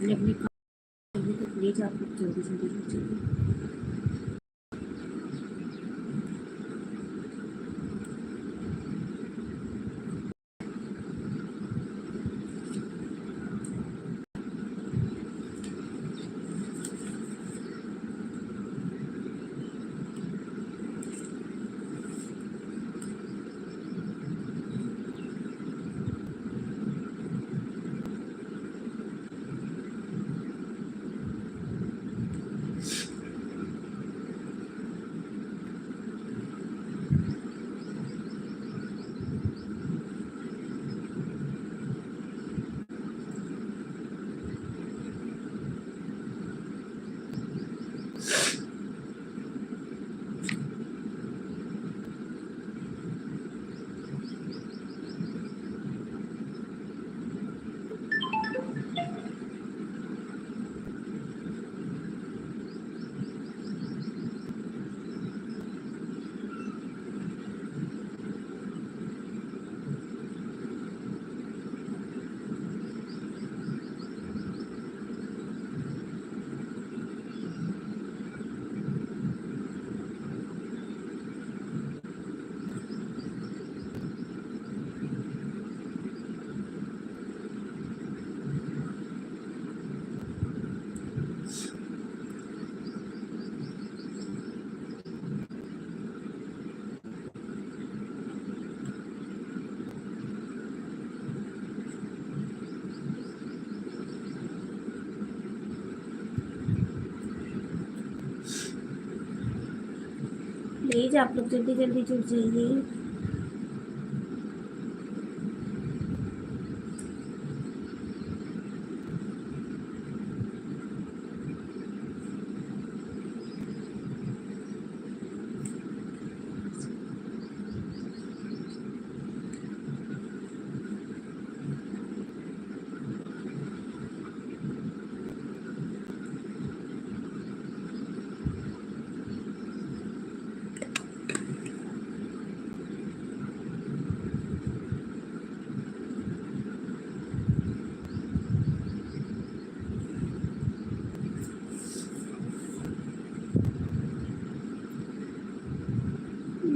अपने अपने काम में, तो प्लीज़ आप लोग जल्दी जल्दी जुड़ जाइए। प्लीज़ आप लोग जल्दी जल्दी जुड़ जाइए।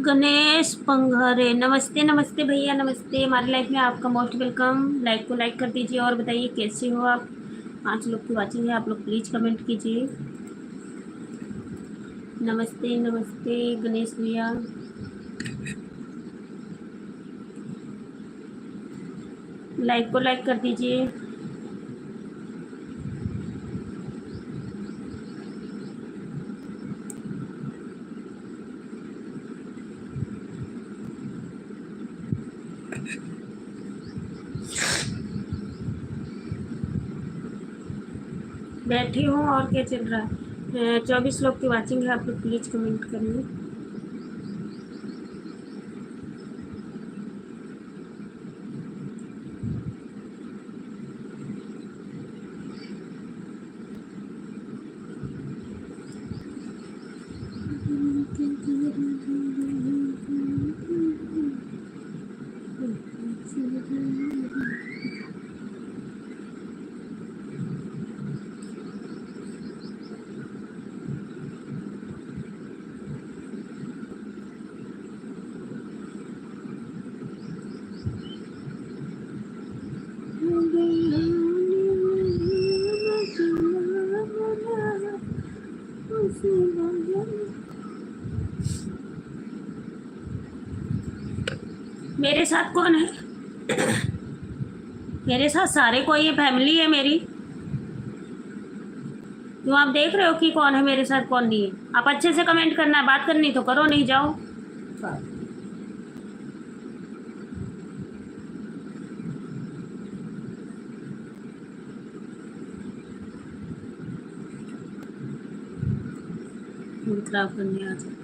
गणेश पंघरे, नमस्ते नमस्ते भैया, नमस्ते। हमारे लाइफ में आपका मोस्ट वेलकम। लाइक को लाइक कर दीजिए और बताइए कैसे हो आप। 5 लोग की वाचिंग है, आप लोग प्लीज़ कमेंट कीजिए। नमस्ते नमस्ते गणेश भैया। लाइक को लाइक कर दीजिए। बैठी हूँ और क्या चल रहा है। 24 लोग की वाचिंग है, आप लोग प्लीज़ कमेंट करिए। मेरे साथ कौन है? मेरे साथ सारे कोई है, फैमिली है मेरी। क्यों आप देख रहे हो कि कौन है मेरे साथ कौन नहीं है? आप अच्छे से कमेंट करना है, बात करनी तो करो, नहीं जाओ। खराब करने आ जाओ।